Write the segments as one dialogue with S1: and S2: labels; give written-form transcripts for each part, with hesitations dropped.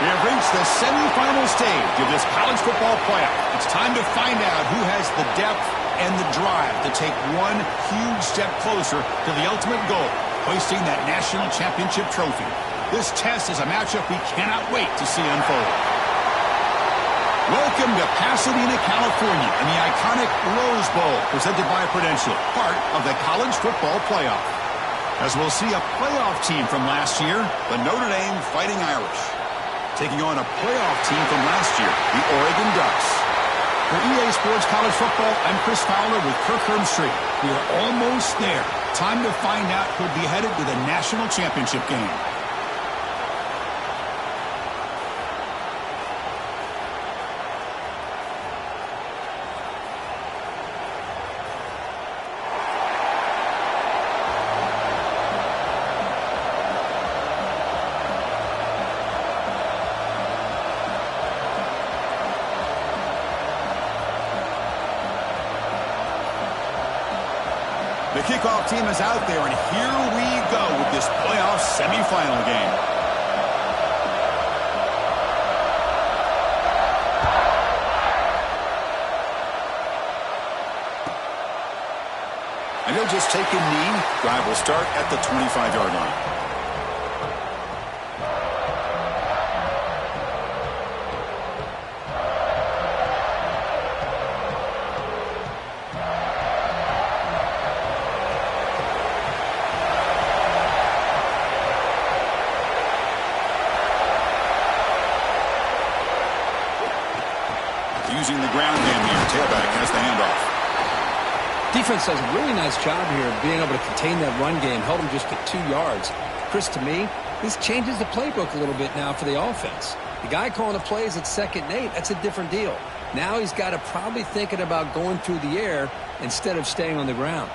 S1: We have reached the semifinal stage of this college football playoff. It's time to find out who has the depth and the drive to take one huge step closer to the ultimate goal, hoisting that national championship trophy. This test is a matchup we cannot wait to see unfold. Welcome to Pasadena, California, and the iconic Rose Bowl, presented by Prudential, part of the college football playoff. As we'll see a playoff team from last year, the Notre Dame Fighting Irish, taking on a playoff team from last year, the Oregon Ducks. For EA Sports College Football, I'm Chris Fowler with Kirk Herbstreit. We are almost there. Time to find out who'll be headed to the national championship game. The kickoff team is out there, and here we go with this playoff semifinal game. And he'll just take a knee. Drive will start at the 25-yard line. Using the ground game here. Tailback has the handoff.
S2: Defense does a really nice job here of being able to contain that run game, held him just at 2 yards. Chris, to me, this changes the playbook a little bit now for the offense. The guy calling the plays at 2nd and 8, that's a different deal. Now he's got to probably thinking about going through the air instead of staying on the ground.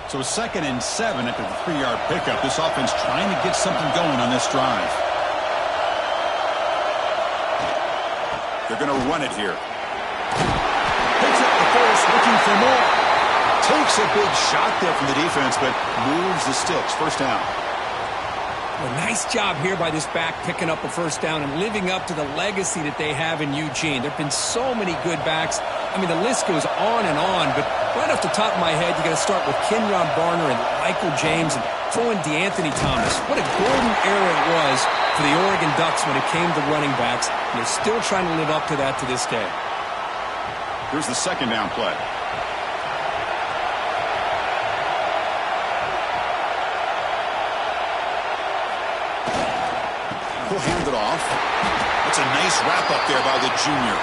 S1: So 2nd and 7 after the 3-yard pickup. This offense trying to get something going on this drive. They're going to run it here. Picks up the force, looking for more. Takes a big shot there from the defense, but moves the sticks. First down.
S2: Well, nice job here by this back picking up a first down and living up to the legacy that they have in Eugene. There have been so many good backs. I mean, the list goes on and on, but right off the top of my head, you got to start with Kenron Barner and Michael James and throw in DeAnthony Thomas. What a golden era it was for the Oregon Ducks when it came to running backs, and they're still trying to live up to that to this day.
S1: Here's the 2nd down play. He'll hand it off. That's a nice wrap up there by the junior.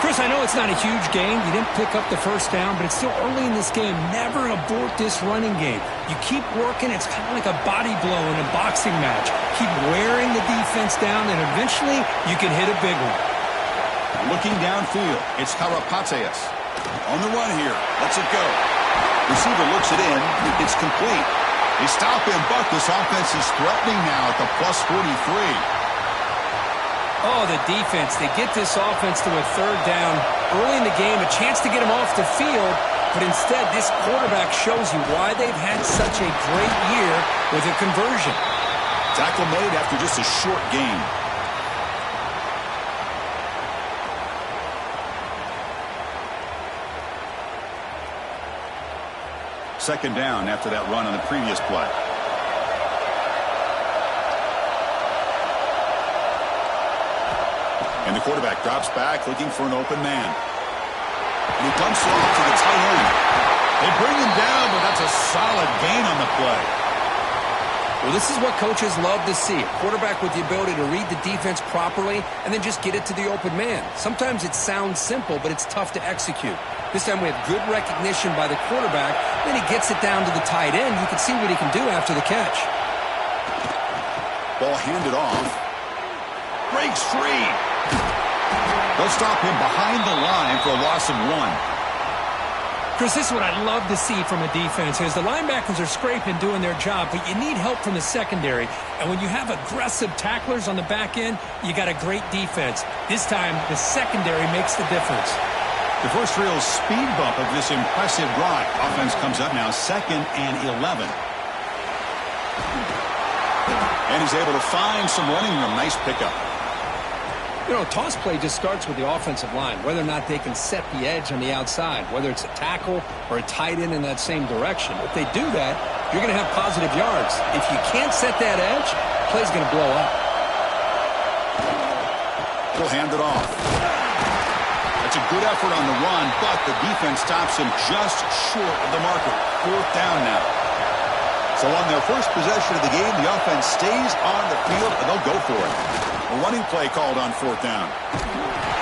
S2: Chris, I know it's not a huge gain. You didn't pick up the first down, but it's still early in this game. Never abort this running game. You keep working. It's kind of like a body blow in a boxing match. Keep wearing the defense down, and eventually you can hit a big one.
S1: Looking downfield, it's Karapateas. On the run here. Lets it go. Receiver looks it in. It's complete. They stop him, but this offense is threatening now at the plus 43.
S2: Oh, the defense. They get this offense to a 3rd down early in the game, a chance to get him off the field, but instead this quarterback shows you why they've had such a great year with a conversion.
S1: Tackle made after just a short gain. Second down after that run on the previous play. And the quarterback drops back looking for an open man. And he dumps it off to the tight end. They bring him down, but that's a solid gain on the play.
S2: Well, this is what coaches love to see. A quarterback with the ability to read the defense properly and then just get it to the open man. Sometimes it sounds simple, but it's tough to execute. This time we have good recognition by the quarterback. Then he gets it down to the tight end. You can see what he can do after the catch.
S1: Ball handed off. Breaks free. They'll stop him behind the line for a loss of 1.
S2: Chris, this is what I love to see from a defense is the linebackers are scraping, doing their job, but you need help from the secondary. And when you have aggressive tacklers on the back end, you got a great defense. This time, the secondary makes the difference.
S1: The first real speed bump of this impressive drive. Offense comes up now 2nd and 11. And he's able to find some running room. Nice pickup.
S2: You know, toss play just starts with the offensive line, whether or not they can set the edge on the outside, whether it's a tackle or a tight end in that same direction. If they do that, you're going to have positive yards. If you can't set that edge, play's going to blow up.
S1: He'll hand it off. That's a good effort on the run, but the defense stops him just short of the marker. 4th down now. So on their first possession of the game, the offense stays on the field, and they'll go for it. A running play called on 4th down.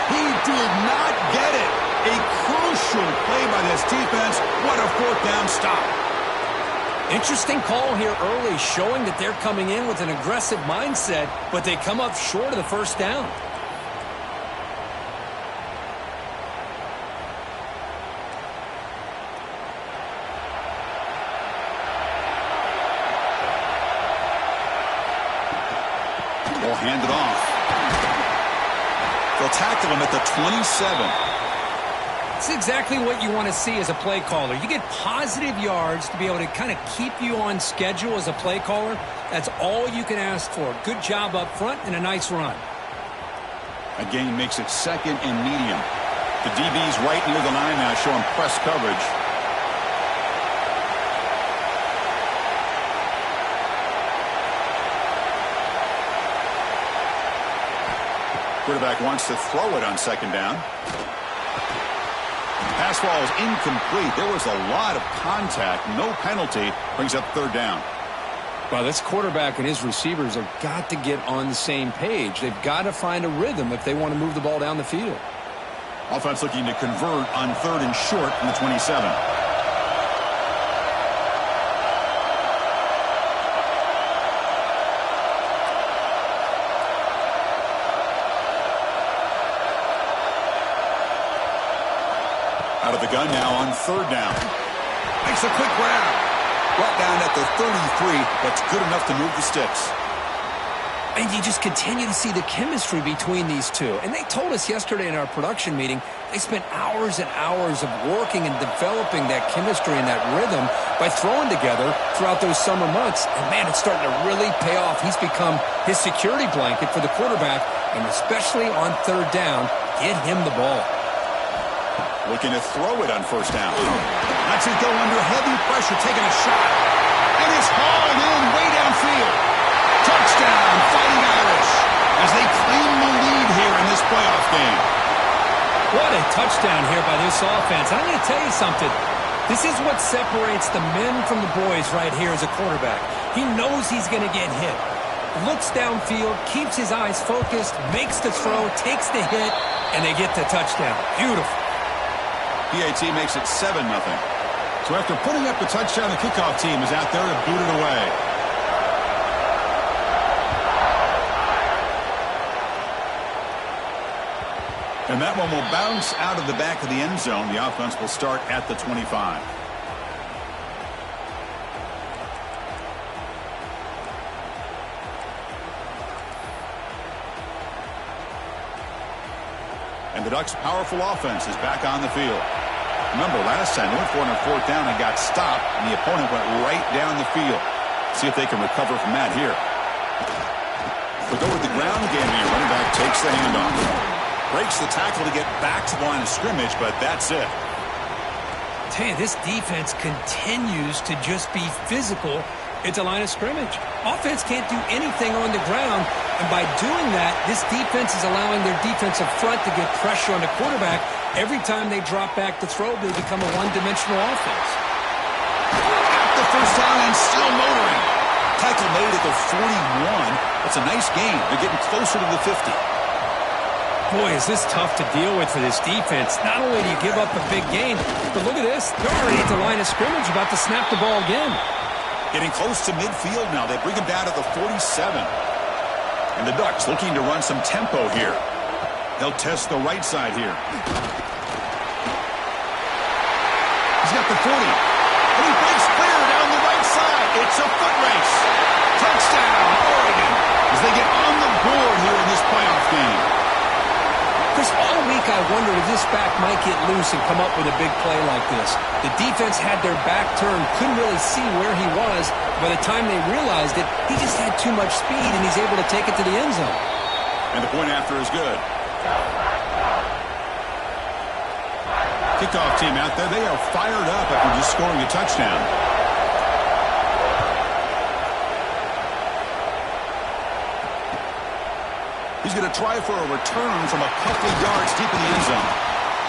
S1: He did not get it. A crucial play by this defense. What a 4th down stop.
S2: Interesting call here early, showing that they're coming in with an aggressive mindset, but they come up short of the 1st down.
S1: They'll hand it off. They'll tackle him at the 27.
S2: It's exactly what you want to see as a play caller. You get positive yards to be able to kind of keep you on schedule as a play caller. That's all you can ask for. Good job up front and a nice run.
S1: A gain makes it 2nd and medium. The DB's right near the line now, showing press coverage. Quarterback wants to throw it on 2nd down. Pass ball is incomplete. There was a lot of contact. No penalty. Brings up 3rd down.
S2: Well, this quarterback and his receivers have got to get on the same page. They've got to find a rhythm if they want to move the ball down the field.
S1: Offense looking to convert on 3rd and short from the 27. Out of the gun now on 3rd down. Makes a quick grab. Brought down at the 33. That's good enough to move the sticks.
S2: And you just continue to see the chemistry between these two. And they told us yesterday in our production meeting, they spent hours and hours of working and developing that chemistry and that rhythm by throwing together throughout those summer months. And, man, it's starting to really pay off. He's become his security blanket for the quarterback, and especially on 3rd down, get him the ball.
S1: Looking to throw it on 1st down. Lets it go under heavy pressure, taking a shot. And it's hauled in way downfield. Touchdown, Fighting Irish, as they claim the lead here in this playoff game.
S2: What a touchdown here by this offense. I'm going to tell you something. This is what separates the men from the boys right here as a quarterback. He knows he's going to get hit. Looks downfield, keeps his eyes focused, makes the throw, takes the hit, and they get the touchdown. Beautiful.
S1: PAT makes it 7-0. So after putting up the touchdown, the kickoff team is out there to boot it away. And that one will bounce out of the back of the end zone. The offense will start at the 25. And the Ducks' powerful offense is back on the field. Remember, last time they went for it on 4th down and got stopped, and the opponent went right down the field. See if they can recover from that here. We'll go with the ground game here. Running back takes the handoff. Breaks the tackle to get back to the line of scrimmage, but that's it.
S2: Tell you, this defense continues to just be physical at the line of scrimmage. Offense can't do anything on the ground, and by doing that, this defense is allowing their defensive front to get pressure on the quarterback. Every time they drop back to throw, they become a one-dimensional offense.
S1: At the 1st down and still motoring. Tackle made at the 41. That's a nice gain. They're getting closer to the 50.
S2: Boy, is this tough to deal with for this defense. Not only do you give up a big gain, but look at this. They're already at the line of scrimmage, about to snap the ball again.
S1: Getting close to midfield now. They bring him down to the 47. And the Ducks looking to run some tempo here. They'll test the right side here. He's got the 40. And he breaks clear down the right side. It's a foot race. Touchdown, Oregon, as they get on the board here in this playoff game.
S2: Chris, all week I wondered if this back might get loose and come up with a big play like this. The defense had their back turned, couldn't really see where he was. By the time they realized it, he just had too much speed, and he's able to take it to the end zone.
S1: And the point after is good. Kickoff team out there, they are fired up after just scoring a touchdown. He's going to try for a return from a couple of yards deep in the end zone.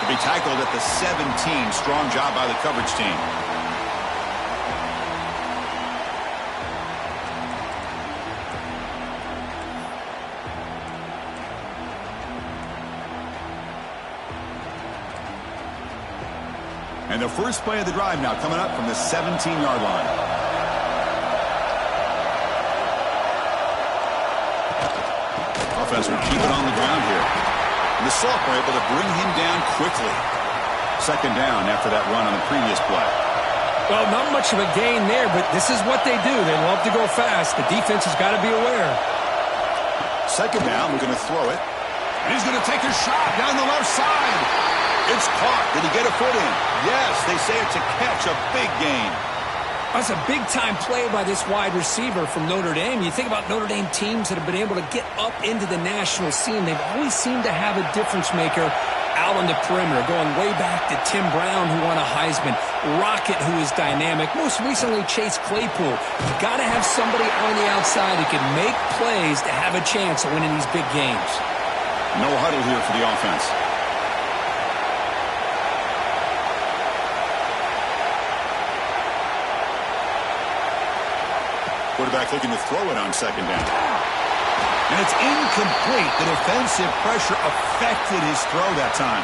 S1: He'll be tackled at the 17. Strong job by the coverage team. And the first play of the drive now coming up from the 17-yard line. Offense will keep it on the ground here. And the sophomore able to bring him down quickly. Second down after that run on the previous play.
S2: Well, not much of a gain there, but this is what they do. They love to go fast. The defense has got to be aware.
S1: Second down, we're going to throw it. And he's going to take a shot down the left side. It's caught. Did he get a foot in? Yes, they say it's a catch, a big gain.
S2: That's a big-time play by this wide receiver from Notre Dame. You think about Notre Dame teams that have been able to get up into the national scene. They've always seemed to have a difference maker out on the perimeter, going way back to Tim Brown, who won a Heisman, Rocket, who is dynamic, most recently Chase Claypool. You got to have somebody on the outside who can make plays to have a chance of winning these big games.
S1: No huddle here for the offense. Quarterback looking to throw it on second down. And it's incomplete. The defensive pressure affected his throw that time.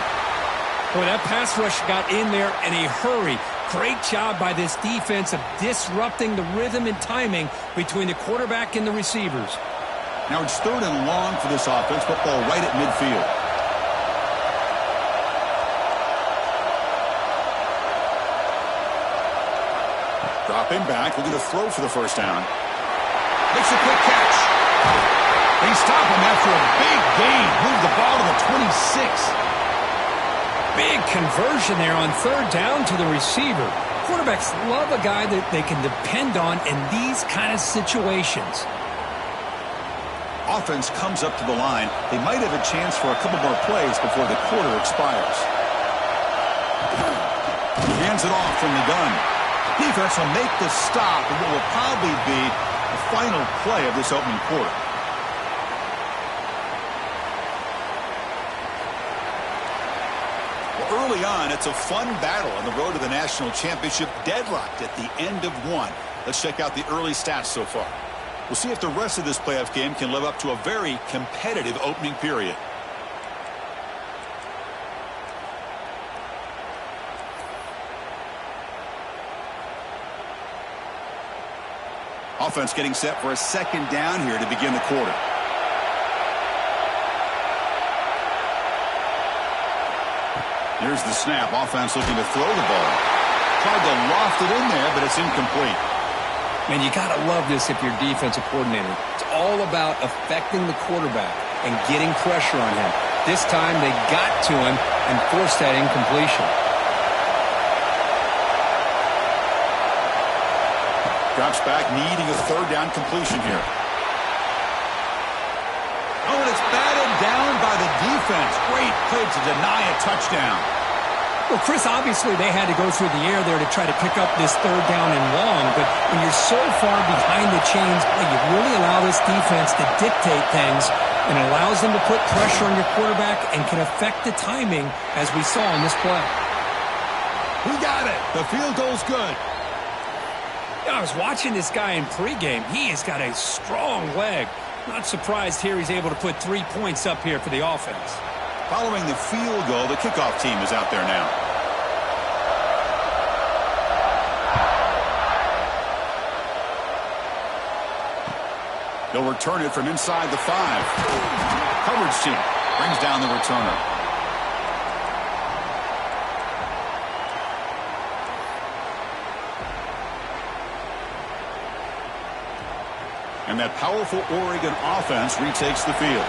S2: Boy, that pass rush got in there in a hurry. Great job by this defense of disrupting the rhythm and timing between the quarterback and the receivers.
S1: Now it's third and long for this offense. Football right at midfield. Dropping back, looking to throw for the first down. Makes a quick catch. They stop him after a big gain. Move the ball to the 26.
S2: Big conversion there on third down to the receiver. Quarterbacks love a guy that they can depend on in these kind of situations.
S1: Offense comes up to the line. They might have a chance for a couple more plays before the quarter expires. He hands it off from the gun. Defense will make the stop in what will probably be the final play of this opening quarter. Well, early on, it's a fun battle on the road to the national championship, deadlocked at the end of one. Let's check out the early stats so far. We'll see if the rest of this playoff game can live up to a very competitive opening period. Offense getting set for a second down here to begin the quarter. Here's the snap. Offense looking to throw the ball. Tried to loft it in there, but it's incomplete.
S2: Man, you got to love this if you're defensive coordinator. It's all about affecting the quarterback and getting pressure on him. This time they got to him and forced that incompletion.
S1: Drops back, needing a third down completion here. Oh, and it's batted down by the defense. Great play to deny a touchdown.
S2: Well, Chris, obviously they had to go through the air there to try to pick up this third down and long, but when you're so far behind the chains, you really allow this defense to dictate things, and it allows them to put pressure on your quarterback and can affect the timing, as we saw in this play.
S1: We got it. The field goal's good.
S2: I was watching this guy in pregame. He has got a strong leg. Not surprised here he's able to put 3 points up here for the offense.
S1: Following the field goal, the kickoff team is out there now. They'll return it from inside the 5. Coverage team brings down the returner. And that powerful Oregon offense retakes the field.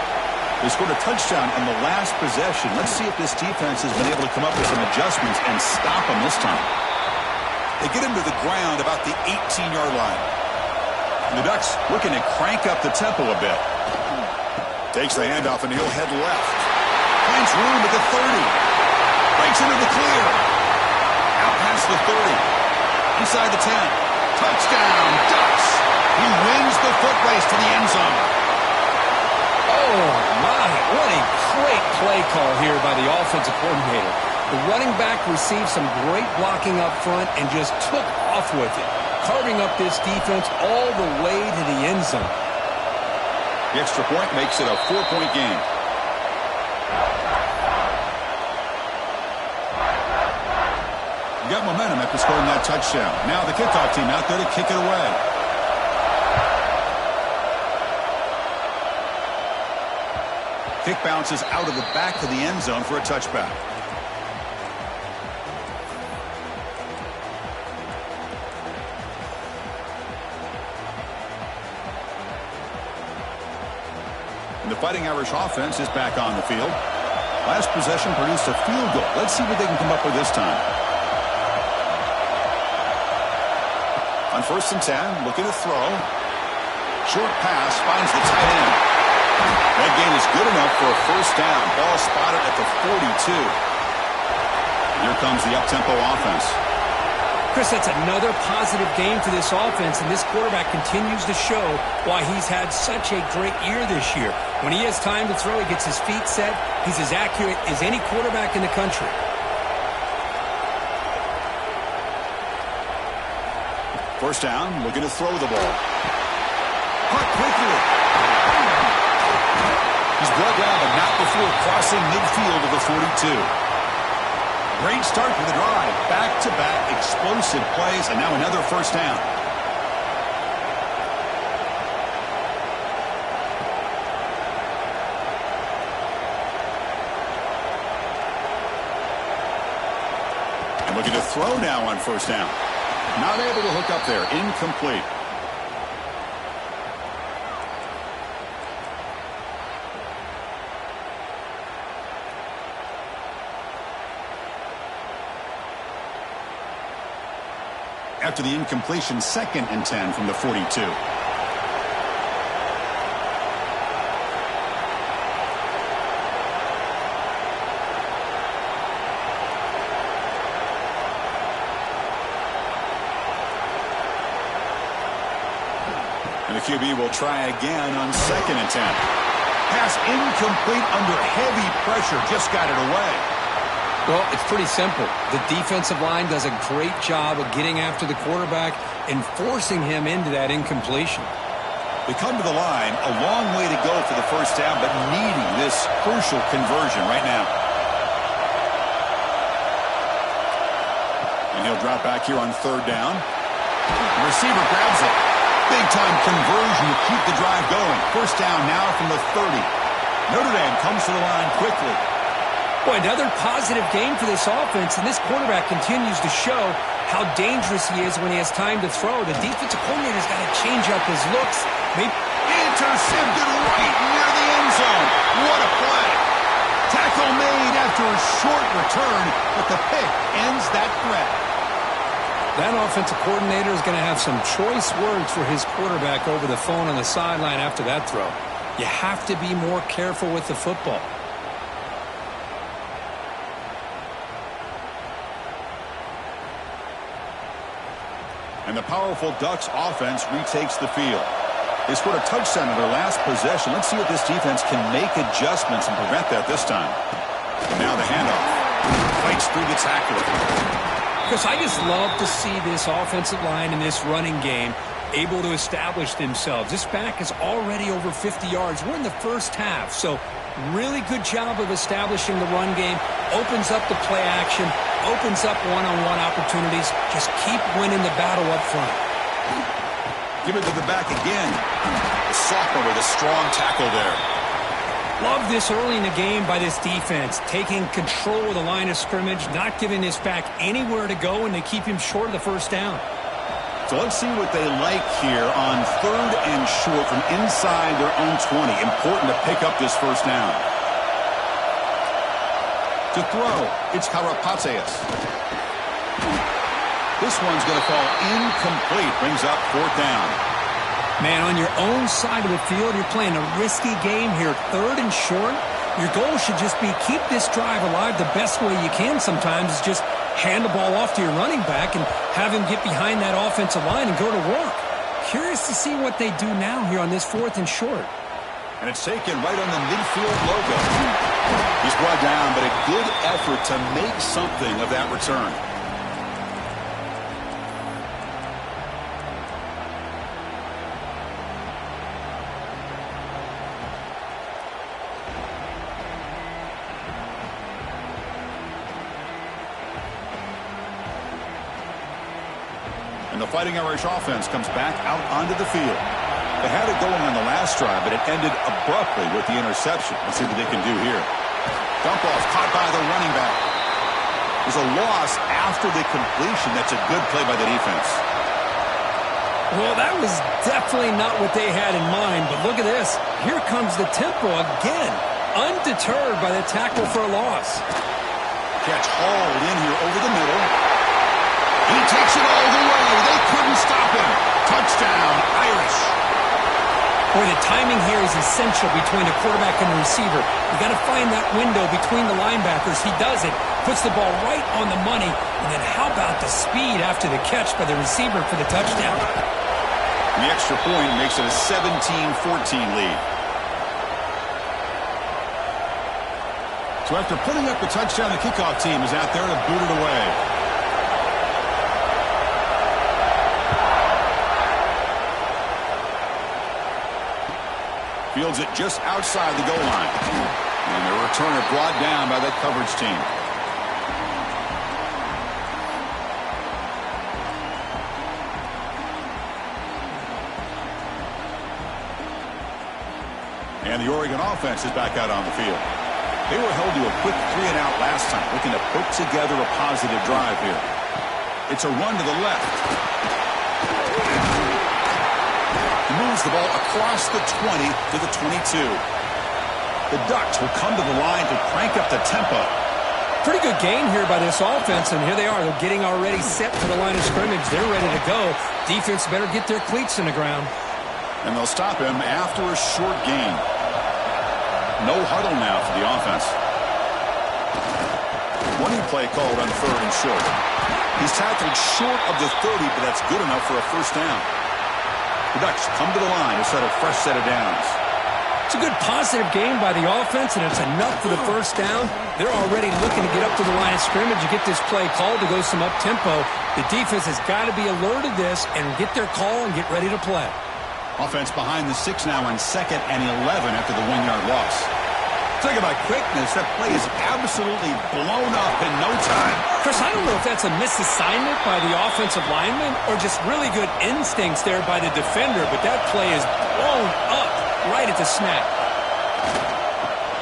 S1: They scored a touchdown on the last possession. Let's see if this defense has been able to come up with some adjustments and stop them this time. They get him to the ground about the 18-yard line. And the Ducks looking to crank up the tempo a bit. Takes the handoff and he'll head left. Finds room at the 30. Breaks into the clear. Out past the 30. Inside the 10. Touchdown, Ducks. He wins the foot race to the end zone.
S2: Oh, my. What a great play call here by the offensive coordinator. The running back received some great blocking up front and just took off with it, carving up this defense all the way to the end zone.
S1: The extra point makes it a 4-point game. You got momentum after scoring that touchdown. Now the kickoff team out there to kick it away. Kick bounces out of the back of the end zone for a touchback. And the Fighting Irish offense is back on the field. Last possession produced a field goal. Let's see what they can come up with this time. On 1st and 10, looking to throw. Short pass finds the tight end. That gain is good enough for a first down. Ball spotted at the 42. Here comes the up-tempo offense.
S2: Chris, that's another positive game for this offense, and this quarterback continues to show why he's had such a great year this year. When he has time to throw, he gets his feet set. He's as accurate as any quarterback in the country.
S1: First down, looking to throw the ball. Caught quickly. He's brought down, but not before crossing midfield of the 42. Great start to the drive. Back-to-back explosive plays, and now another first down. And looking to throw now on first down. Not able to hook up there. Incomplete. After the incompletion, 2nd and 10 from the 42. And the QB will try again on 2nd and 10. Pass incomplete under heavy pressure. Just got it away.
S2: Well, it's pretty simple. The defensive line does a great job of getting after the quarterback and forcing him into that incompletion.
S1: They come to the line, a long way to go for the first down, but needing this crucial conversion right now. And he'll drop back here on 3rd down. The receiver grabs it. Big-time conversion to keep the drive going. First down now from the 30. Notre Dame comes to the line quickly.
S2: Boy, another positive game for this offense, and this quarterback continues to show how dangerous he is when he has time to throw. The defensive coordinator's got to change up his looks. Maybe
S1: intercepted right near the end zone. What a play. Tackle made after a short return, but the pick ends that threat.
S2: That offensive coordinator is going to have some choice words for his quarterback over the phone on the sideline after that throw. You have to be more careful with the football.
S1: And the powerful Ducks offense retakes the field. They scored a touchdown in their last possession. Let's see if this defense can make adjustments and prevent that this time. And now the handoff. Fights through the tackler.
S2: Chris, I just love to see this offensive line and this running game able to establish themselves. This back is already over 50 yards. We're in the first half, so really good job of establishing the run game. Opens up the play action, opens up one-on-one opportunities. Just keep winning the battle up front.
S1: Give it to the back again. The sophomore with a strong tackle there.
S2: Love this early in the game by this defense, taking control of the line of scrimmage, not giving this back anywhere to go, and they keep him short of the first down.
S1: So let's see what they like here on 3rd and short from inside their own 20. Important to pick up this first down. To throw, it's Karapatsias. This one's going to fall incomplete. Brings up 4th down.
S2: Man, on your own side of the field, you're playing a risky game here. 3rd and short. Your goal should just be keep this drive alive the best way you can sometimes is just hand the ball off to your running back and have him get behind that offensive line and go to work. Curious to see what they do now here on this 4th and short.
S1: And it's taken right on the midfield logo. He's brought down, but a good effort to make something of that return. And the Fighting Irish offense comes back out onto the field. They had it going on the last drive, but it ended abruptly with the interception. Let's see what they can do here. Dump off caught by the running back. There's a loss after the completion. That's a good play by the defense.
S2: Well, that was definitely not what they had in mind, but look at this. Here comes the tempo again, undeterred by the tackle for a loss.
S1: Catch hauled in here over the middle. He takes it all the way. They couldn't stop him. Touchdown, Irish.
S2: Boy, the timing here is essential between a quarterback and a receiver. You got to find that window between the linebackers. He does it, puts the ball right on the money, and then how about the speed after the catch by the receiver for the touchdown?
S1: And the extra point makes it a 17-14 lead. So after putting up the touchdown, the kickoff team is out there to boot it away. Fields it just outside the goal line. And the returner brought down by that coverage team. And the Oregon offense is back out on the field. They were held to a quick 3-and-out last time, looking to put together a positive drive here. It's a run to the left. Moves the ball across the 20 to the 22. The Ducks will come to the line to crank up the tempo.
S2: Pretty good game here by this offense, and here they are. They're getting already set for the line of scrimmage. They're ready to go. Defense better get their cleats in the ground.
S1: And they'll stop him after a short gain. No huddle now for the offense. Running play called on 3rd and short. He's tackled short of the 30, but that's good enough for a first down. The Ducks come to the line to set a fresh set of downs.
S2: It's a good positive game by the offense, and it's enough for the first down. They're already looking to get up to the line of scrimmage and get this play called to go some up-tempo. The defense has got to be alert of this and get their call and get ready to play.
S1: Offense behind the 6 now on 2nd and 11 after the 1-yard loss. Talk about quickness. That play is absolutely blown up in no time.
S2: Chris, I don't know if that's a misassignment by the offensive lineman or just really good instincts there by the defender, but that play is blown up right at the snap.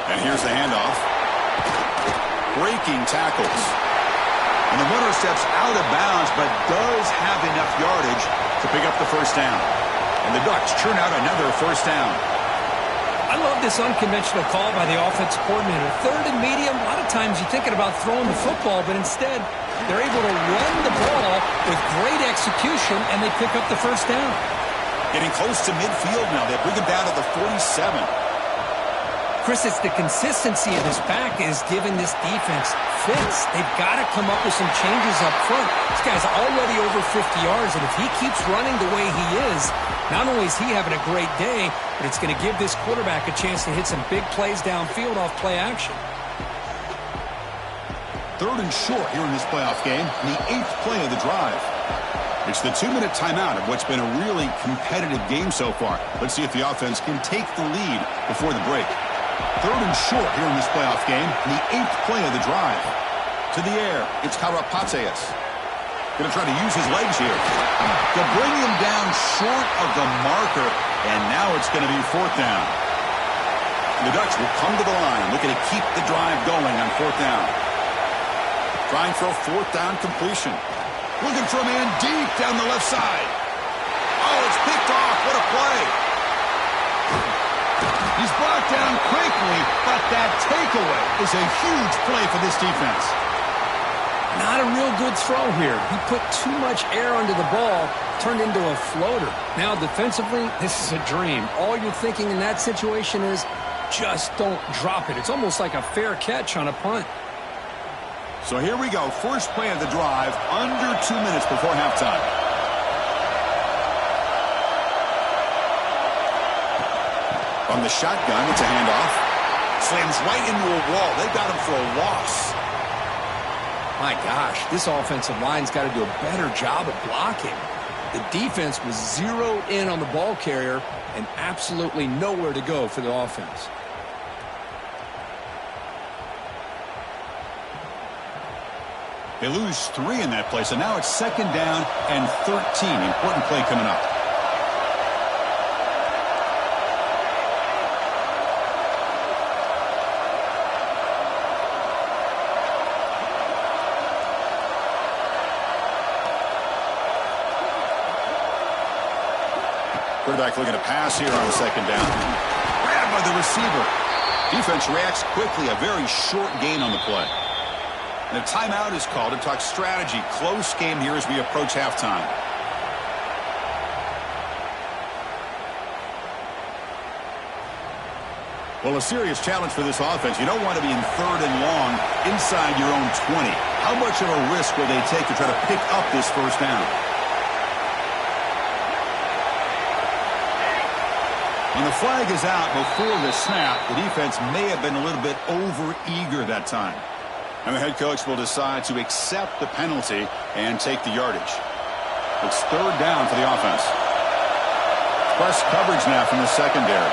S1: And here's the handoff. Breaking tackles. And the runner steps out of bounds, but does have enough yardage to pick up the first down. And the Ducks churn out another first down.
S2: I love this unconventional call by the offensive coordinator. 3rd and medium, a lot of times you're thinking about throwing the football, but instead they're able to run the ball with great execution, and they pick up the first down.
S1: Getting close to midfield now. They bring him down to the 47.
S2: Chris, it's the consistency of this back is giving this defense fits. They've got to come up with some changes up front. This guy's already over 50 yards, and if he keeps running the way he is, not only is he having a great day, but it's going to give this quarterback a chance to hit some big plays downfield off play action.
S1: 3rd and short here in this playoff game, and the 8th play of the drive. It's the 2-minute timeout of what's been a really competitive game so far. Let's see if the offense can take the lead before the break. 3rd and short here in this playoff game, and the 8th play of the drive. To the air, it's Karapatsias. Going to try to use his legs here. They'll bring him down short of the marker, and now it's going to be 4th down. And the Ducks will come to the line, looking to keep the drive going on 4th down. Trying for a 4th down completion. Looking for a man deep down the left side. it's picked off. What a play. He's brought down quickly, but that takeaway is a huge play for this defense.
S2: Not a real good throw here. He put too much air under the ball, turned into a floater. Now defensively, this is a dream. All you're thinking in that situation is just don't drop it. It's almost like a fair catch on a punt.
S1: So here we go. First play of the drive, under 2 minutes before halftime. On the shotgun, it's a handoff. Slams right into a wall. They've got him for a loss.
S2: My gosh, this offensive line's got to do a better job of blocking. The defense was zeroed in on the ball carrier and absolutely nowhere to go for the offense.
S1: They lose 3 in that play, so now it's 2nd down and 13. Important play coming up. Quarterback looking to pass here on 2nd down. Grabbed by the receiver. Defense reacts quickly. A very short gain on the play. And a timeout is called to talk strategy. Close game here as we approach halftime. Well, a serious challenge for this offense. You don't want to be in 3rd and long inside your own 20. How much of a risk will they take to try to pick up this first down? When the flag is out before the snap, the defense may have been a little bit over-eager that time. And the head coach will decide to accept the penalty and take the yardage. It's 3rd down for the offense. Press coverage now from the secondary.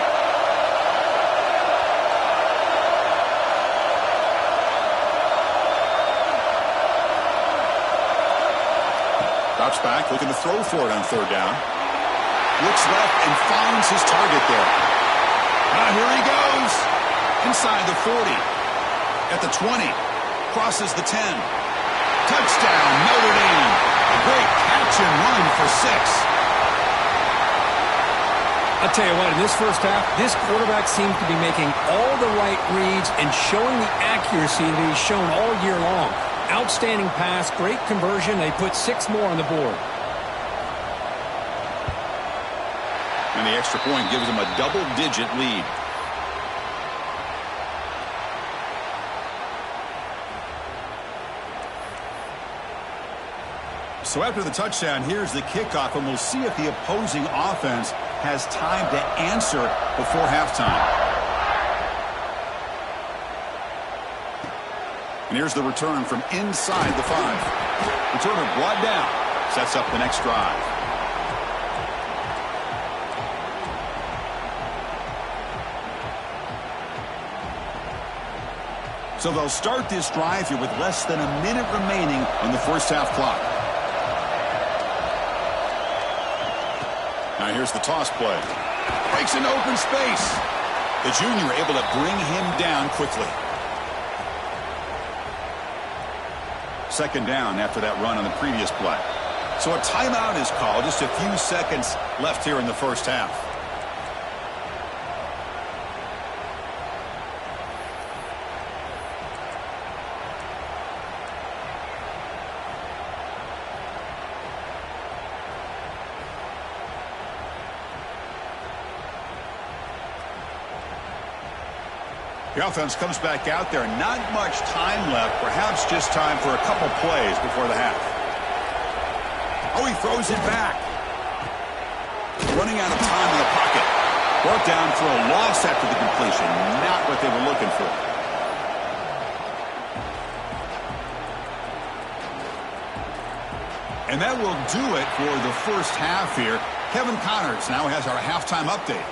S1: Drops back, looking to throw for it on 3rd down. Looks left and finds his target there. Here he goes. Inside the 40. At the 20. Crosses the 10. Touchdown, Notre Dame. A great catch and run for 6.
S2: I'll tell you what, in this first half, this quarterback seems to be making all the right reads and showing the accuracy that he's shown all year long. Outstanding pass, great conversion. They put 6 more on the board.
S1: And the extra point gives them a double-digit lead. So after the touchdown, here's the kickoff, and we'll see if the opposing offense has time to answer before halftime. And here's the return from inside the 5. Returner brought down. Sets up the next drive. So they'll start this drive here with less than a minute remaining on the first half clock. Now here's the toss play. Breaks into open space. The junior able to bring him down quickly. 2nd down after that run on the previous play. So a timeout is called. Just a few seconds left here in the first half. The offense comes back out there. Not much time left. Perhaps just time for a couple plays before the half. Oh, he throws it back. Running out of time in the pocket. Brought down for a loss after the completion. Not what they were looking for. And that will do it for the first half here. Kevin Connors now has our halftime update.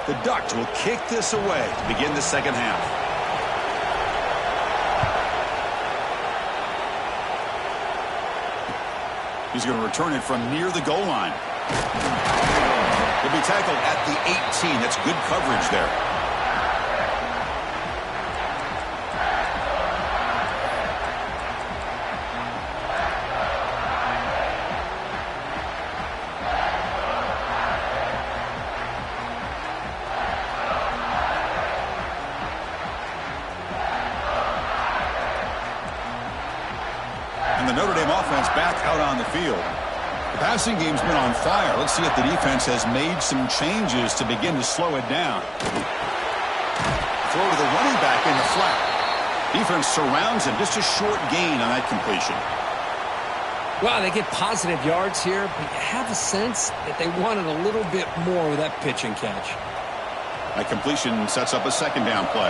S1: The Ducks will kick this away to begin the second half. He's going to return it from near the goal line. He'll be tackled at the 18. That's good coverage there. And the Notre Dame offense back out on the field. The passing game's been on fire. Let's see if the defense has made some changes to begin to slow it down. Throw to the running back in the flat. Defense surrounds him. Just a short gain on that completion.
S2: Well, they get positive yards here, but you have a sense that they wanted a little bit more with that pitch and catch.
S1: That completion sets up a second down play.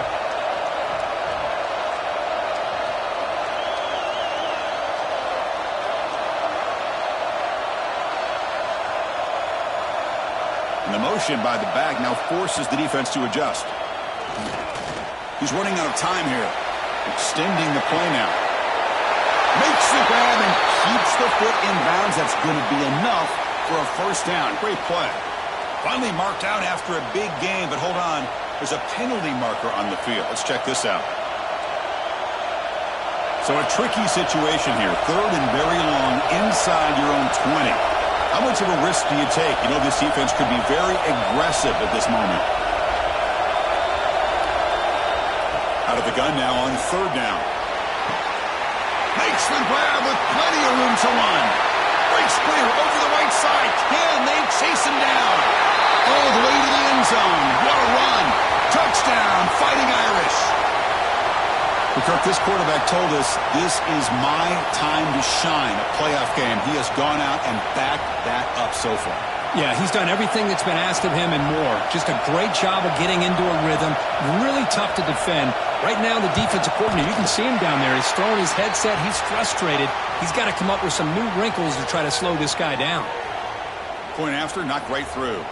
S1: And the motion by the back now forces the defense to adjust. He's running out of time here. Extending the play now. Makes the grab and keeps the foot in bounds. That's going to be enough for a first down. Great play. Finally marked out after a big game, but hold on. There's a penalty marker on the field. Let's check this out. So a tricky situation here. Third and very long inside your own 20. How much of a risk do you take? You know, this defense could be very aggressive at this moment. Out of the gun now on third down. Makes the grab with plenty of room to run. Breaks clear over the right side. Can they chase him down? All the way to the end zone. What a run. Touchdown, Fighting Irish. Kirk, this quarterback told us this is my time to shine, a playoff game. He has gone out and backed that up so far.
S2: Yeah, he's done everything that's been asked of him and more. Just a great job of getting into a rhythm. Really tough to defend. Right now, the defensive coordinator, you can see him down there. He's throwing his headset. He's frustrated. He's got to come up with some new wrinkles to try to slow this guy down.
S1: Point after, knocked right through.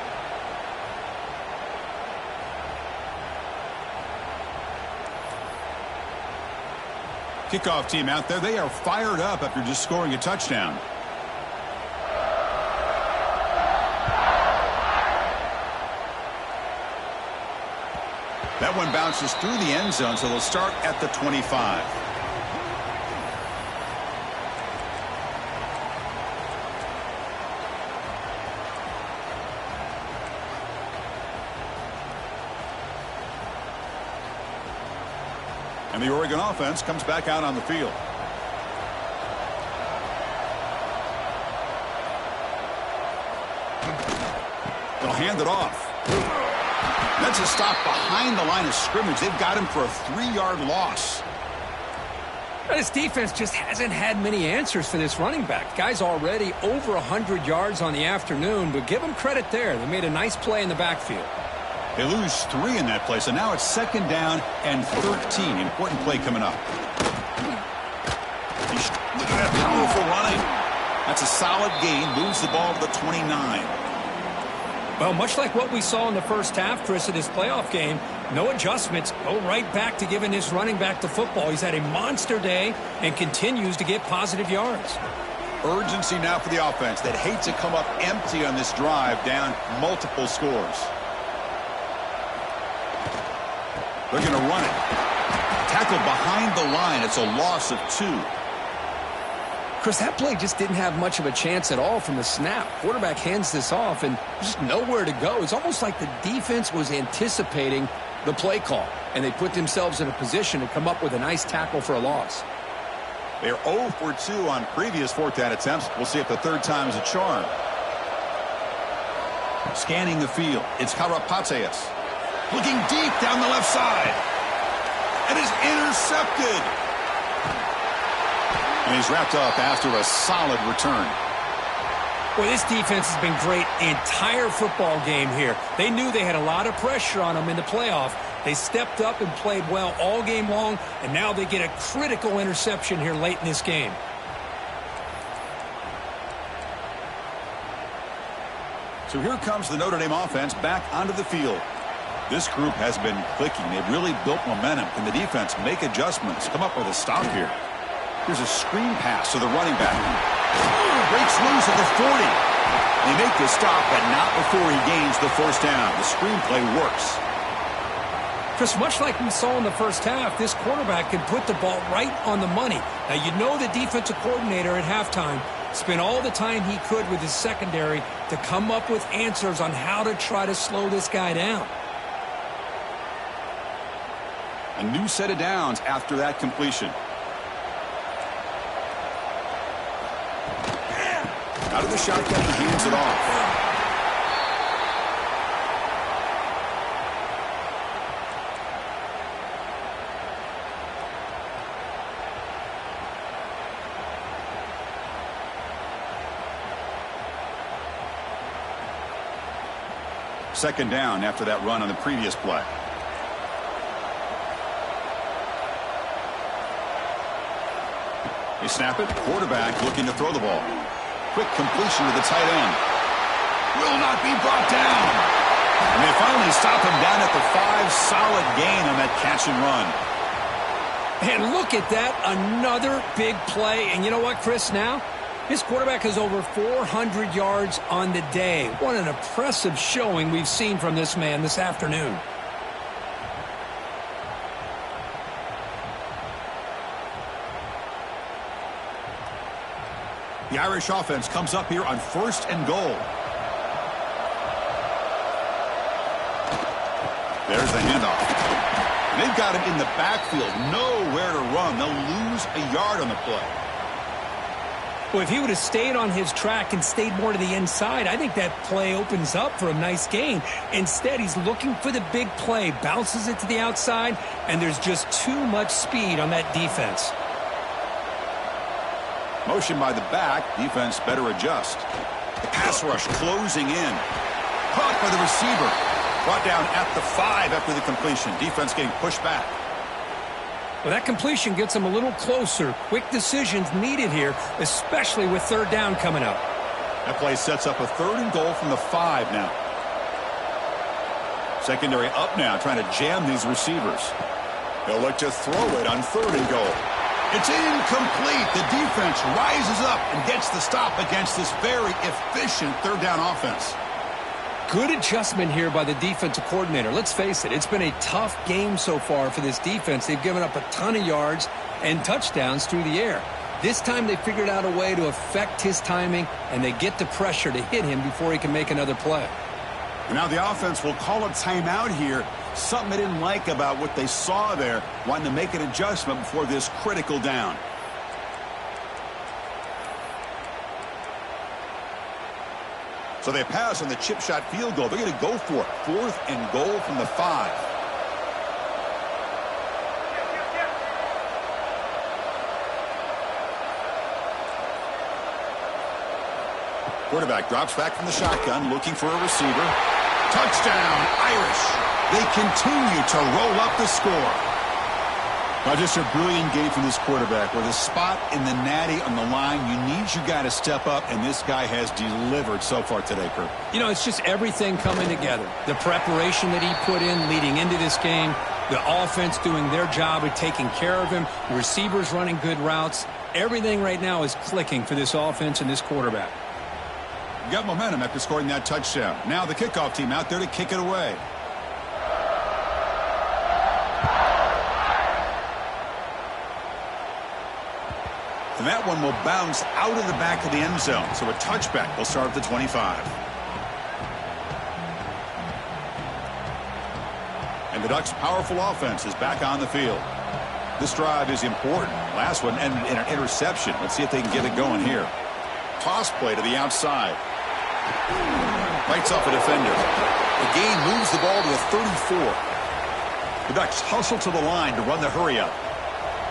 S1: Kickoff team out there. They are fired up after just scoring a touchdown. That one bounces through the end zone, so they'll start at the 25. And the Oregon offense comes back out on the field. They'll hand it off. That's a stop behind the line of scrimmage. They've got him for a 3-yard loss.
S2: This defense just hasn't had many answers for this running back. Guy's already over 100 yards on the afternoon, but give him credit there. They made a nice play in the backfield.
S1: They lose 3 in that play, so now it's second down and 13. Important play coming up. Look at that powerful running. That's a solid gain. Moves the ball to the 29.
S2: Well, much like what we saw in the first half, Chris, of this playoff game, no adjustments. Go right back to giving this running back the football. He's had a monster day and continues to get positive yards.
S1: Urgency now for the offense. They'd hate to come up empty on this drive, down multiple scores. They're going to run it. Tackled behind the line. It's a loss of 2.
S2: Chris, that play just didn't have much of a chance at all from the snap. Quarterback hands this off and just nowhere to go. It's almost like the defense was anticipating the play call, and they put themselves in a position to come up with a nice tackle for a loss.
S1: They're 0 for 2 on previous fourth down attempts. We'll see if the third time is a charm. Scanning the field. It's Karapateas. Looking deep down the left side. And is intercepted. And he's wrapped up after a solid return.
S2: Boy, this defense has been great the entire football game here. They knew they had a lot of pressure on them in the playoff. They stepped up and played well all game long, and now they get a critical interception here late in this game.
S1: So here comes the Notre Dame offense back onto the field. This group has been clicking. They've really built momentum. Can the defense make adjustments? Come up with a stop here. Here's a screen pass to the running back. Breaks loose at the 40. They make the stop, but not before he gains the first down. The screenplay works.
S2: Chris, much like we saw in the first half, this quarterback can put the ball right on the money. Now, you know the defensive coordinator at halftime spent all the time he could with his secondary to come up with answers on how to try to slow this guy down. A
S1: new set of downs after that completion. Out of the shotgun, he hands it off. Second down after that run on the previous play. They snap it. Quarterback looking to throw the ball. Quick completion to the tight end. Will not be brought down. And they finally stop him down at the 5. Solid gain on that catch and run.
S2: And look at that. Another big play. And you know what, Chris, now? His quarterback has over 400 yards on the day. What an impressive showing we've seen from this man this afternoon.
S1: The Irish offense comes up here on 1st and goal. There's the handoff. And they've got him in the backfield. Nowhere to run. They'll lose a yard on the play.
S2: Well, if he would have stayed on his track and stayed more to the inside, I think that play opens up for a nice gain. Instead, he's looking for the big play, bounces it to the outside, and there's just too much speed on that defense.
S1: Motion by the back. Defense better adjust. The pass rush closing in. Caught by the receiver. Brought down at the 5 after the completion. Defense getting pushed back.
S2: Well, that completion gets them a little closer. Quick decisions needed here, especially with 3rd down coming up.
S1: That play sets up a 3rd and goal from the 5 now. Secondary up now, trying to jam these receivers. They'll look to throw it on 3rd and goal. It's incomplete. The defense rises up and gets the stop against this very efficient 3rd down offense.
S2: Good adjustment here by the defensive coordinator. Let's face it, it's been a tough game so far for this defense. They've given up a ton of yards and touchdowns through the air. This time they figured out a way to affect his timing, and they get the pressure to hit him before he can make another play.
S1: And now the offense will call a timeout here. Something they didn't like about what they saw there, wanting to make an adjustment before this critical down. So they pass on the chip shot field goal. They're going to go for it. 4th and goal from the 5. Quarterback drops back from the shotgun, looking for a receiver. Touchdown, Irish. They continue to roll up the score. Now, just a brilliant game from this quarterback. With a spot in the natty on the line, you need your guy to step up, and this guy has delivered so far today, Kurt.
S2: You know, it's just everything coming together. The preparation that he put in leading into this game, the offense doing their job of taking care of him, receivers running good routes. Everything right now is clicking for this offense and this quarterback.
S1: You got momentum after scoring that touchdown. Now the kickoff team out there to kick it away. And that one will bounce out of the back of the end zone. So a touchback will start at the 25. And the Ducks' powerful offense is back on the field. This drive is important. Last one ended in an interception. Let's see if they can get it going here. Toss play to the outside. Bites off a defender. The gain moves the ball to the 34. The Ducks hustle to the line to run the hurry up.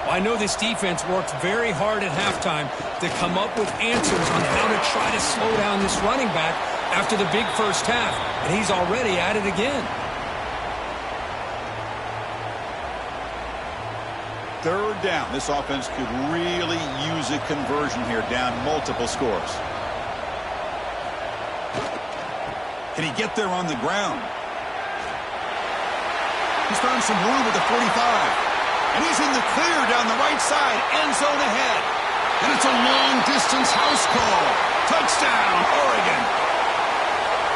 S2: Well, I know this defense worked very hard at halftime to come up with answers on how to try to slow down this running back after the big first half, and he's already at it again.
S1: 3rd down. This offense could really use a conversion here, down multiple scores. Can he get there on the ground? He's found some room at the 45. And he's in the clear down the right side, end zone ahead. And it's a long-distance house call. Touchdown, Oregon.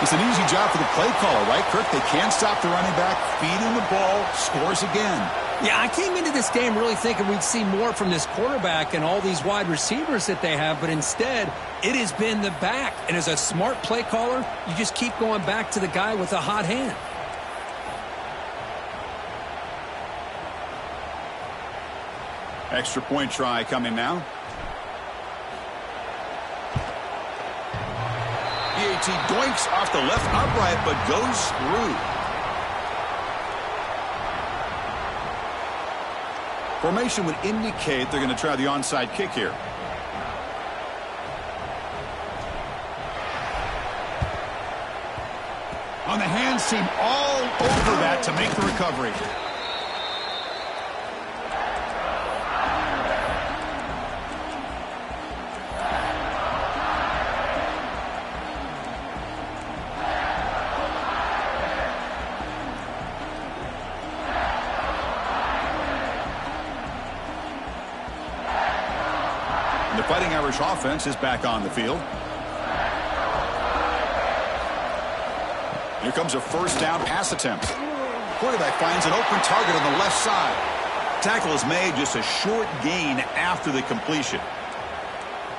S1: It's an easy job for the play caller, right, Kirk? They can't stop the running back, feed him the ball, scores again.
S2: Yeah, I came into this game really thinking we'd see more from this quarterback and all these wide receivers that they have, but instead, it has been the back. And as a smart play caller, you just keep going back to the guy with a hot hand. Extra point try coming now.
S1: penalty. Doinks off the left upright, but goes through. Formation would indicate they're going to try the onside kick here. On the hands team, all over that to make the recovery. The Fighting Irish offense is back on the field. Here comes a first down pass attempt. Quarterback finds an open target on the left side. Tackle is made, just a short gain after the completion.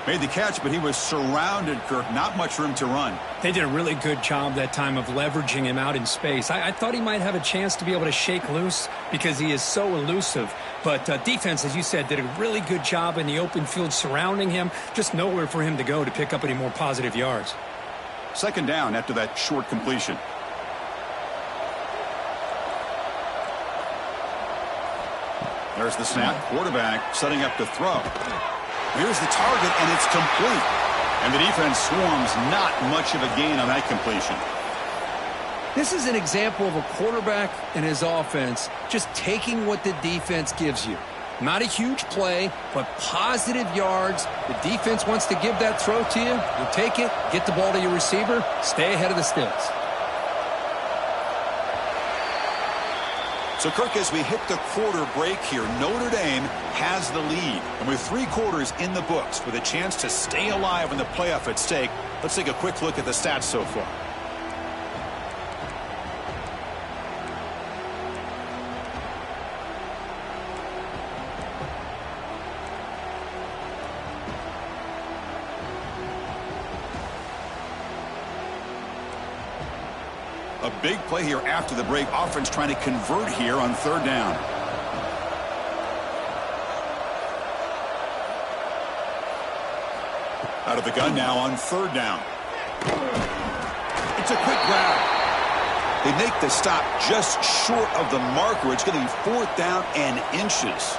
S1: Made the catch, but he was surrounded, Kirk. Not much room to run.
S2: They did a really good job that time of leveraging him out in space. I thought he might have a chance to be able to shake loose because he is so elusive. But defense, as you said, did a really good job in the open field surrounding him. Just nowhere for him to go to pick up any more positive yards.
S1: Second down after that short completion. There's the snap. Quarterback setting up to throw. Here's the target, and it's complete. And the defense swarms, not much of a gain on that completion.
S2: This is an example of a quarterback and his offense just taking what the defense gives you. Not a huge play, but positive yards. The defense wants to give that throw to you. You take it, get the ball to your receiver, stay ahead of the sticks.
S1: So, Kirk, as we hit the quarter break here, Notre Dame has the lead. And with 3 quarters in the books, with a chance to stay alive in the playoff at stake, let's take a quick look at the stats so far. A big play here after the break. Offense trying to convert here on third down. Out of the gun now on third down. It's a quick grab. They make the stop just short of the marker. It's going to be fourth down and inches.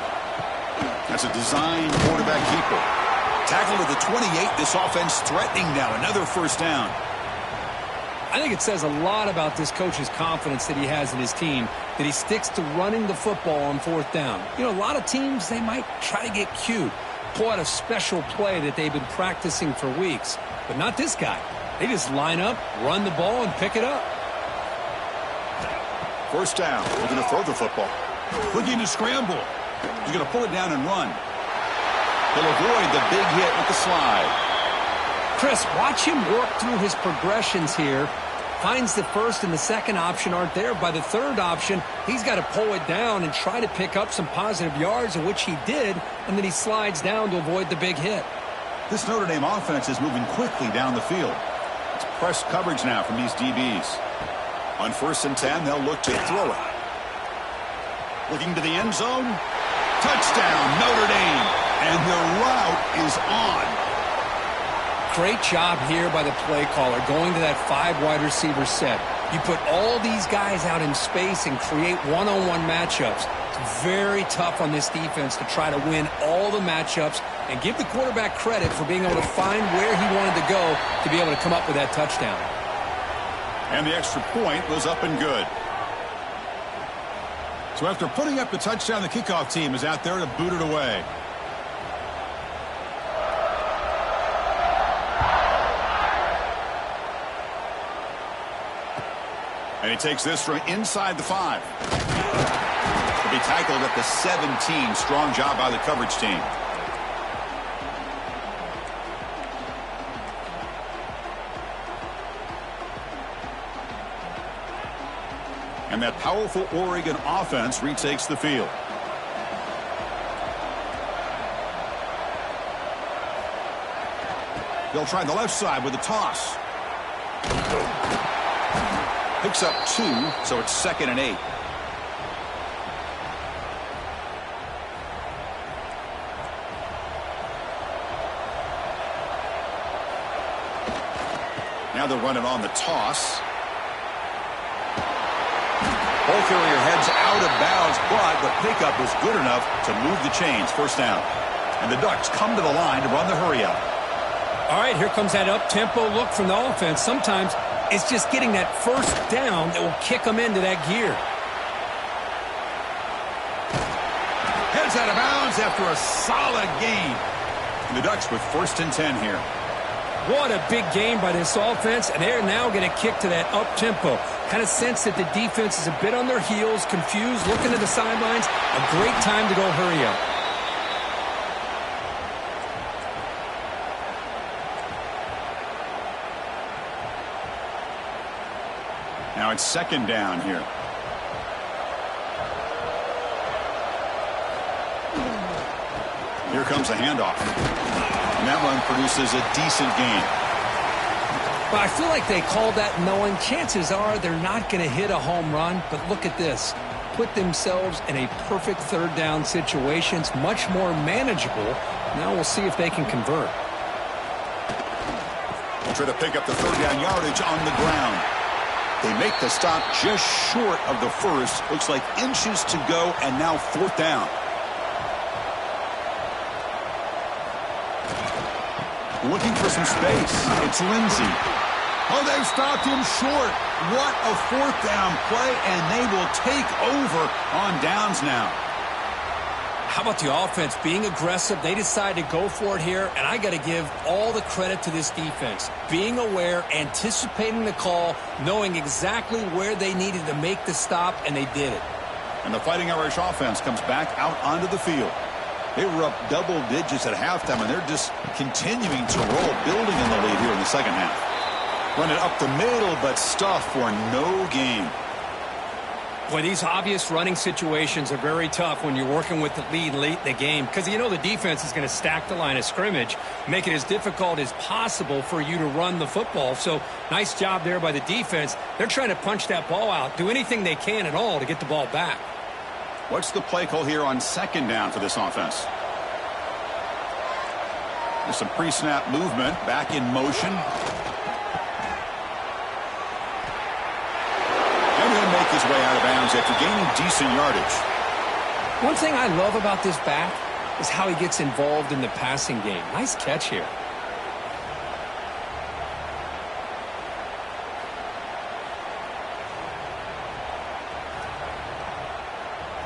S1: That's a design quarterback keeper. Tackled at the 28. This offense threatening now. Another first down.
S2: I think it says a lot about this coach's confidence that he has in his team, that he sticks to running the football on fourth down. You know, a lot of teams, they might try to get cute, pull out a special play that they've been practicing for weeks. But not this guy. They just line up, run the ball, and pick it up.
S1: First down. We're going to throw the football. Looking to scramble. He's going to pull it down and run. He'll avoid the big hit with the slide.
S2: Chris, watch him work through his progressions here. Finds the first and the second option aren't there. By the third option, he's got to pull it down and try to pick up some positive yards, which he did, and then he slides down to avoid the big hit.
S1: This Notre Dame offense is moving quickly down the field. It's press coverage now from these DBs. On 1st and 10, they'll look to throw it. Looking to the end zone. Touchdown, Notre Dame. And the route is on.
S2: Great job here by the play caller, going to that 5 wide receiver set. You put all these guys out in space and create one-on-one matchups. It's very tough on this defense to try to win all the matchups and give the quarterback credit for being able to find where he wanted to go to be able to come up with that touchdown.
S1: And the extra point was up and good. So after putting up the touchdown, the kickoff team is out there to boot it away. And he takes this from inside the 5. He'll be tackled at the 17. Strong job by the coverage team. And that powerful Oregon offense retakes the field. They'll try the left side with a toss. Picks up 2, so it's 2nd and 8. Now they're running on the toss. Ball carrier heads out of bounds, but the pickup was good enough to move the chains. First down. And the Ducks come to the line to run the hurry-up.
S2: All right, here comes that up-tempo look from the offense. Sometimes it's just getting that first down that will kick them into that gear.
S1: Heads out of bounds after a solid gain. And the Ducks with 1st and 10 here.
S2: What a big game by this offense, and they're now going to kick to that up-tempo. Kind of sense that the defense is a bit on their heels, confused, looking to the sidelines. A great time to go hurry up.
S1: Now it's 2nd down here. Here comes a handoff. And that one produces a decent gain.
S2: But I feel like they called that knowing chances are they're not going to hit a home run. But look at this. Put themselves in a perfect 3rd down situation. It's much more manageable. Now we'll see if they can convert.
S1: They'll try to pick up the 3rd down yardage on the ground. They make the stop just short of the first. Looks like inches to go, and now 4th down. Looking for some space. It's Lindsey. Oh, they've stopped him short. What a 4th down play, and they will take over on downs now.
S2: How about the offense being aggressive? They decide to go for it here, and I got to give all the credit to this defense. Being aware, anticipating the call, knowing exactly where they needed to make the stop, and they did it.
S1: And the Fighting Irish offense comes back out onto the field. They were up double digits at halftime, and they're just continuing to roll, building in the lead here in the 2nd half. Run it up the middle, but stuff for no gain.
S2: Boy, these obvious running situations are very tough when you're working with the lead late in the game, because you know the defense is going to stack the line of scrimmage, make it as difficult as possible for you to run the football. So nice job there by the defense. They're trying to punch that ball out, do anything they can at all to get the ball back.
S1: What's the play call here on 2nd down for this offense? There's some pre-snap movement, back in motion. And he'll make his way out of bounds after gaining decent yardage.
S2: One thing I love about this back is how he gets involved in the passing game. Nice catch here.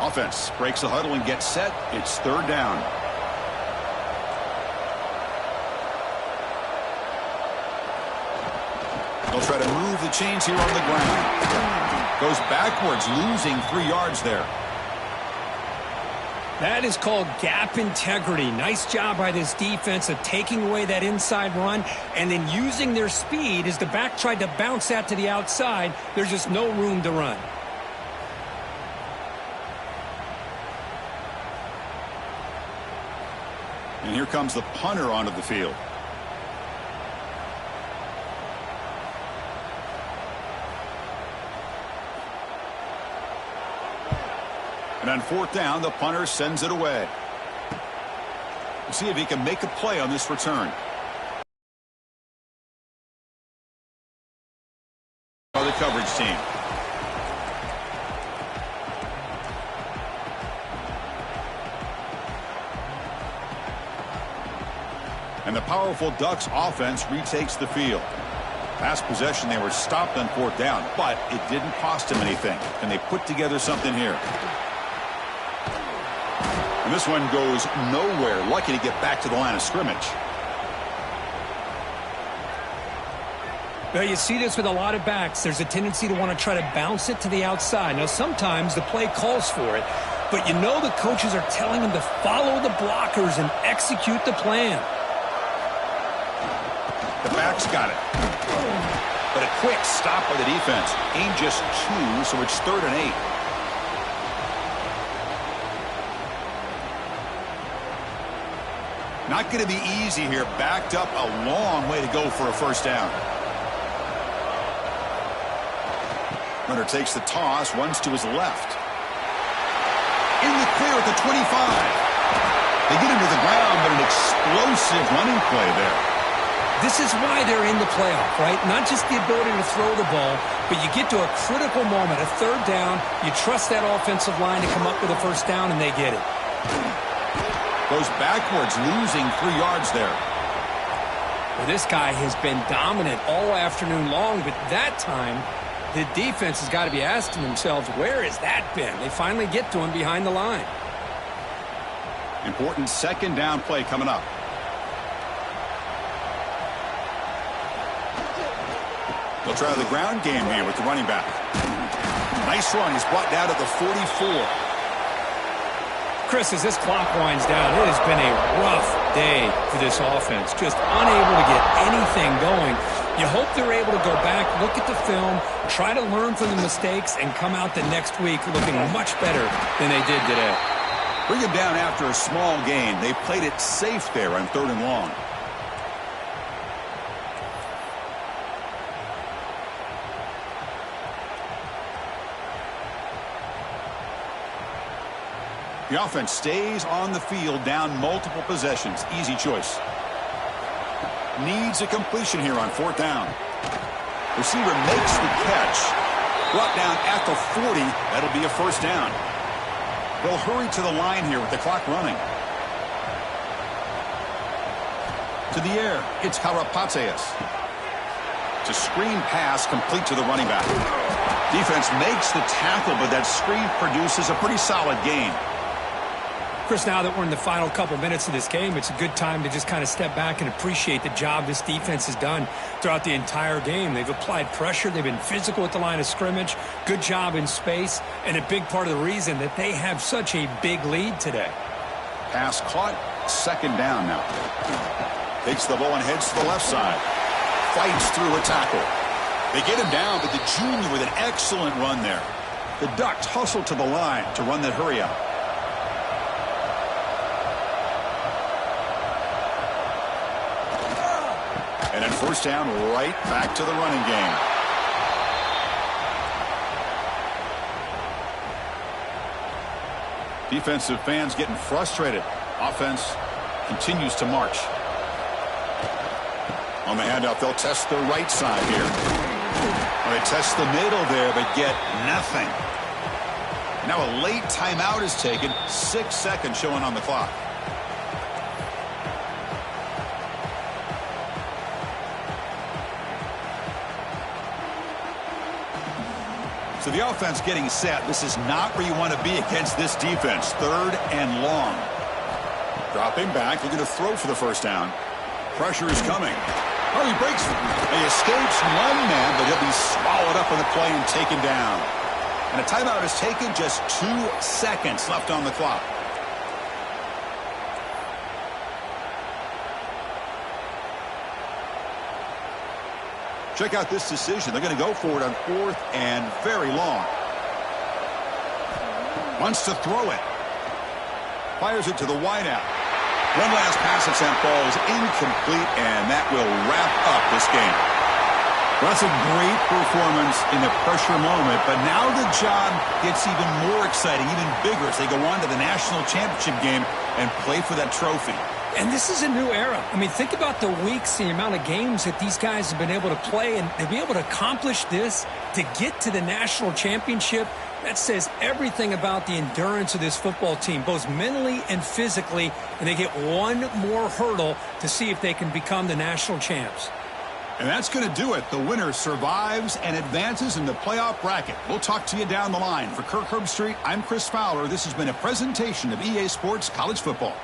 S1: Offense breaks the huddle and gets set. It's 3rd down. They'll try to move the chains here on the ground. Goes backwards, losing 3 yards there.
S2: That is called gap integrity. Nice job by this defense of taking away that inside run and then using their speed as the back tried to bounce that to the outside. There's just no room to run.
S1: And here comes the punter onto the field. And on 4th down, the punter sends it away. We'll see if he can make a play on this return. By the coverage team. And the powerful Ducks offense retakes the field. Last possession, they were stopped on 4th down, but it didn't cost them anything. And they put together something here. And this one goes nowhere. Lucky to get back to the line of scrimmage.
S2: Well, you see this with a lot of backs. There's a tendency to want to try to bounce it to the outside. Now, sometimes the play calls for it, but you know the coaches are telling them to follow the blockers and execute the plan.
S1: The back's got it. But a quick stop by the defense. Gain just 2, so it's 3rd and 8. Not going to be easy here. Backed up a long way to go for a 1st down. Runner takes the toss, runs to his left. In the clear at the 25. They get him to the ground, but an explosive running play there.
S2: This is why they're in the playoff, right? Not just the ability to throw the ball, but you get to a critical moment, a third down, you trust that offensive line to come up with a first down, and they get it.
S1: Goes backwards, losing 3 yards there.
S2: Well, this guy has been dominant all afternoon long, but that time, the defense has got to be asking themselves, where has that been? They finally get to him behind the line.
S1: Important second down play coming up. They'll try the ground game here with the running back. Nice run. He's brought down at the 44.
S2: Chris, as this clock winds down, it has been a rough day for this offense. Just unable to get anything going. You hope they're able to go back, look at the film, try to learn from the mistakes, and come out the next week looking much better than they did today.
S1: Bring him down after a small gain. They played it safe there on 3rd and long. The offense stays on the field, down multiple possessions. Easy choice. Needs a completion here on 4th down. Receiver makes the catch. Brought down at the 40. That'll be a first down. They'll hurry to the line here with the clock running. To the air, it's Karapatsias. It's a screen pass complete to the running back. Defense makes the tackle, but that screen produces a pretty solid gain.
S2: Chris, now that we're in the final couple minutes of this game, it's a good time to just kind of step back and appreciate the job this defense has done throughout the entire game. They've applied pressure. They've been physical at the line of scrimmage. Good job in space, and a big part of the reason that they have such a big lead today.
S1: Pass caught. Second down now. Takes the ball and heads to the left side. Fights through a tackle. They get him down, but the junior with an excellent run there. The Ducks hustle to the line to run that hurry out. And then first down, right back to the running game. Defensive fans getting frustrated. Offense continues to march. On the handoff, they'll test the right side here. Well, they test the middle there, but get nothing. Now a late timeout is taken. 6 seconds showing on the clock. So the offense getting set. This is not where you want to be against this defense. 3rd and long. Dropping back, looking to throw for the first down. Pressure is coming. Oh, he breaks. He escapes one man, but he'll be swallowed up on the play and taken down. And a timeout is taken. Just 2 seconds left on the clock. Check out this decision. They're going to go for it on 4th and very long. Wants to throw it. Fires it to the wideout. One last pass attempt falls incomplete, and that will wrap up this game. Well, that's a great performance in a pressure moment, but now the job gets even more exciting, even bigger as they go on to the national championship game and play for that trophy.
S2: And this is a new era. I mean, think about the weeks, the amount of games that these guys have been able to play, and to be able to accomplish this, to get to the national championship, that says everything about the endurance of this football team, both mentally and physically, and they get one more hurdle to see if they can become the national champs.
S1: And that's going to do it. The winner survives and advances in the playoff bracket. We'll talk to you down the line. For Kirk Herbstreit, I'm Chris Fowler. This has been a presentation of EA Sports College Football.